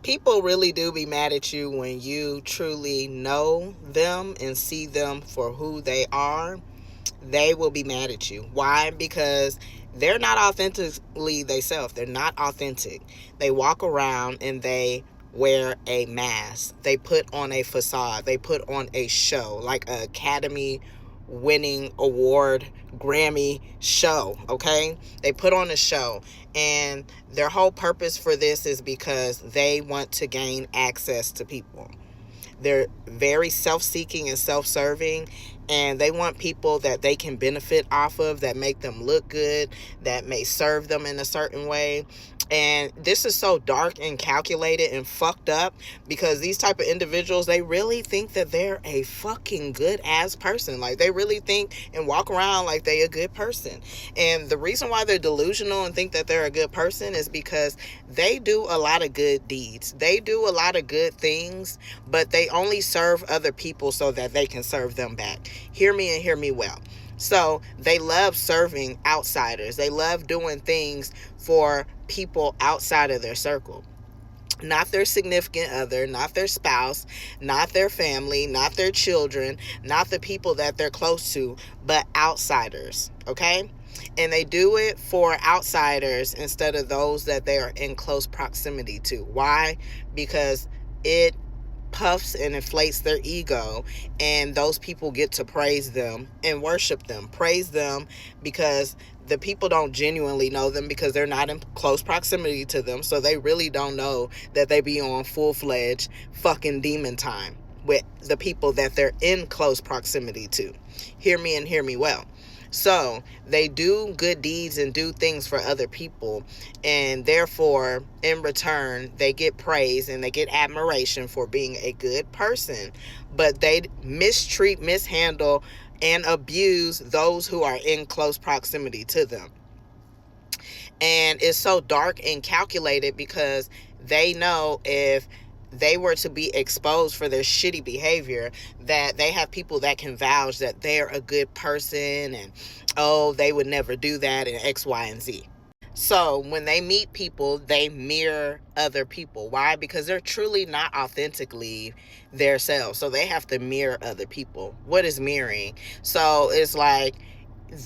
People really do be mad at you when you truly know them and see them for who they are. They will be mad at you. Why? Because they're not authentically themselves. They're not authentic. They walk around and they wear a mask. They put on a facade. They put on a show, like an Academy winning award Grammy show. Okay, they put on a show, and their whole purpose for this is because they want to gain access to people. They're very self-seeking and self-serving, and they want people that they can benefit off of, that make them look good, that may serve them in a certain way. And this is so dark and calculated and fucked up, because these type of individuals, they really think that they're a fucking good ass person. Like, they really think and walk around like they a good person. And the reason why they're delusional and think that they're a good person is because they do a lot of good deeds. They do a lot of good things, but they only serve other people so that they can serve them back. Hear me and hear me well. So they love serving outsiders. They love doing things for people outside of their circle. Not their significant other, not their spouse, not their family, not their children, not the people that they're close to, but outsiders, okay? And they do it for outsiders instead of those that they are in close proximity to. Why? Because it puffs and inflates their ego, and those people get to praise them and worship them. Praise them because the people don't genuinely know them, because they're not in close proximity to them, so they really don't know that they be on full-fledged fucking demon time with the people that they're in close proximity to. Hear me and hear me well. So they do good deeds and do things for other people, and therefore in return they get praise and they get admiration for being a good person. But they mistreat, mishandle, and abuse those who are in close proximity to them. And it's so dark and calculated because they know if they were to be exposed for their shitty behavior, that they have people that can vouch that they're a good person, and oh, they would never do that, and X, Y, and Z. So when they meet people, they mirror other people. Why? Because they're truly not authentically their selves. So they have to mirror other people. What is mirroring? So it's like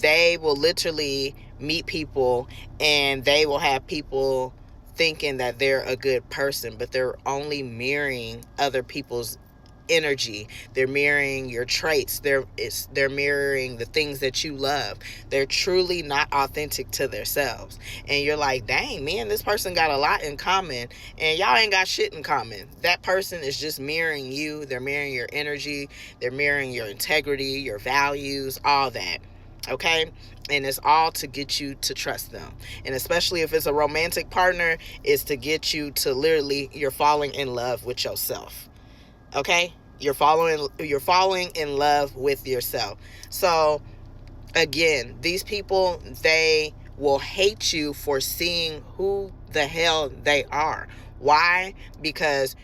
they will literally meet people, and they will have people thinking that they're a good person, but they're only mirroring other people's energy. They're mirroring your traits. They're mirroring the things that you love. They're truly not authentic to themselves. And you're like, dang, me and this person got a lot in common, and y'all ain't got shit in common. That person is just mirroring you. They're mirroring your energy. They're mirroring your integrity, your values, all that. Okay? And it's all to get you to trust them. And especially if it's a romantic partner, it's to get you to literally, you're falling in love with yourself. Okay? You're falling in love with yourself. So again, these people, they will hate you for seeing who the hell they are. Why? Because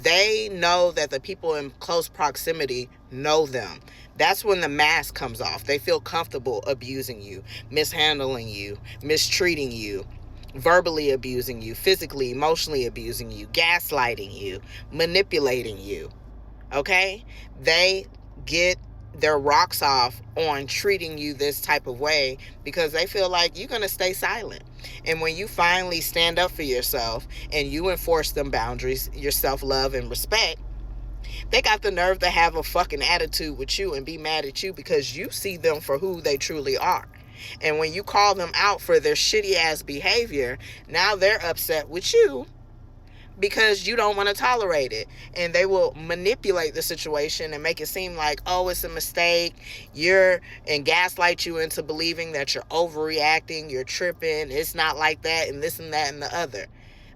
they know that the people in close proximity know them. That's when the mask comes off. They feel comfortable abusing you, mishandling you, mistreating you, verbally abusing you, physically, emotionally abusing you, gaslighting you, manipulating you. Okay? They get their rocks off on treating you this type of way because they feel like you're going to stay silent. And when you finally stand up for yourself and you enforce them boundaries, your self-love and respect, they got the nerve to have a fucking attitude with you and be mad at you because you see them for who they truly are. And when you call them out for their shitty ass behavior, now they're upset with you because you don't want to tolerate it. And they will manipulate the situation and make it seem like, oh, it's a mistake. And gaslight you into believing that you're overreacting, you're tripping, it's not like that, and this and that and the other.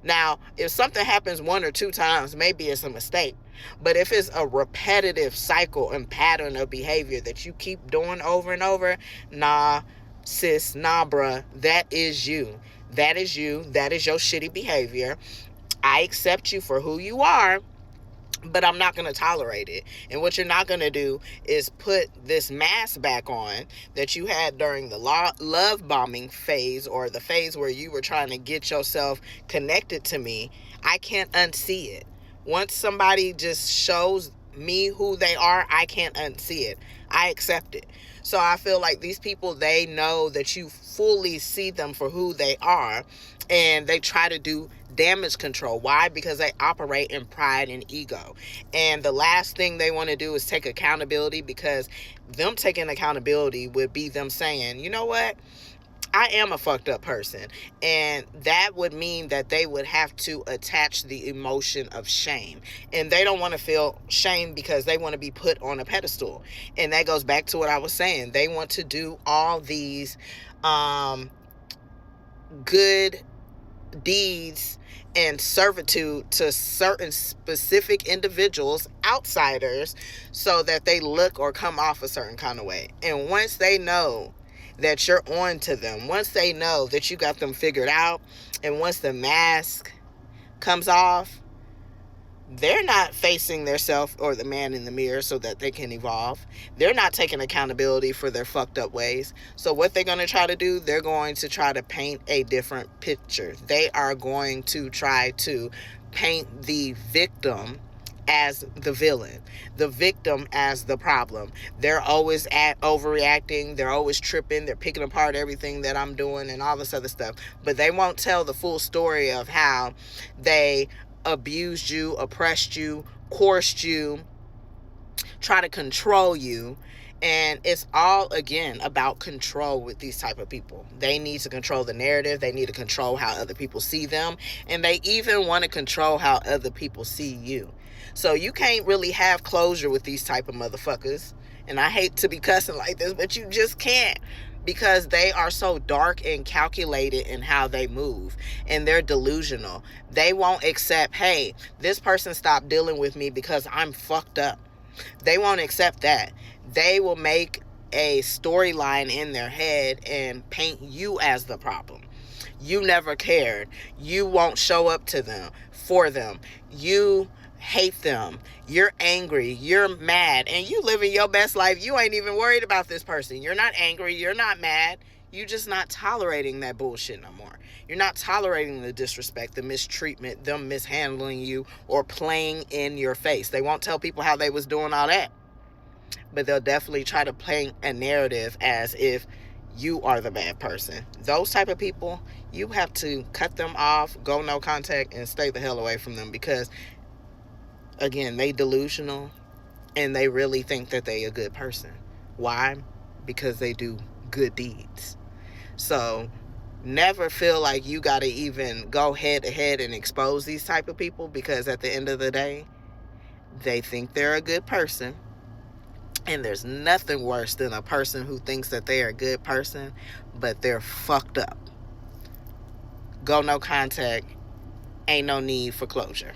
Now, if something happens 1 or 2 times, maybe it's a mistake. But if it's a repetitive cycle and pattern of behavior that you keep doing over and over, nah, sis, nah, bruh, that is you. That is you. That is your shitty behavior. I accept you for who you are, but I'm not going to tolerate it. And what you're not going to do is put this mask back on that you had during the love bombing phase, or the phase where you were trying to get yourself connected to me. I can't unsee it. Once somebody just shows me who they are, I can't unsee it. I accept it. So I feel like these people, they know that you fully see them for who they are, and they try to do damage control. Why? Because they operate in pride and ego. And the last thing they want to do is take accountability, because them taking accountability would be them saying, you know what? I am a fucked up person. And that would mean that they would have to attach the emotion of shame. And they don't want to feel shame because they want to be put on a pedestal. And that goes back to what I was saying. They want to do all these good deeds and servitude to certain specific individuals, outsiders, so that they look or come off a certain kind of way. And once they know that you're on to them, once they know that you got them figured out, and once the mask comes off, they're not facing their self or the man in the mirror so that they can evolve. They're not taking accountability for their fucked up ways. So what they're going to try to do, they're going to try to paint a different picture. They are going to try to paint the victim as the villain, the victim as the problem. They're always overreacting. They're always tripping. They're picking apart everything that I'm doing and all this other stuff. But they won't tell the full story of how they abused you, oppressed you, coerced you, try to control you. And it's all, again, about control with these type of people. They need to control the narrative. They need to control how other people see them. And they even want to control how other people see you. So you can't really have closure with these type of motherfuckers. And I hate to be cussing like this, but you just can't. Because they are so dark and calculated in how they move. And they're delusional. They won't accept, hey, this person stopped dealing with me because I'm fucked up. They won't accept that. They will make a storyline in their head and paint you as the problem. You never cared. You won't show up to them, for them. You hate them. You're angry. You're mad. And you living your best life. You ain't even worried about this person. You're not angry. You're not mad. You're just not tolerating that bullshit no more. You're not tolerating the disrespect, the mistreatment, them mishandling you or playing in your face. They won't tell people how they was doing all that. But they'll definitely try to paint a narrative as if you are the bad person. Those type of people, you have to cut them off, go no contact, and stay the hell away from them. Because, again, they delusional and they really think that they a good person. Why? Because they do good deeds. So never feel like you got to even go head to head and expose these type of people, because at the end of the day, they think they're a good person. And there's nothing worse than a person who thinks that they're a good person, but they're fucked up. Go no contact. Ain't no need for closure.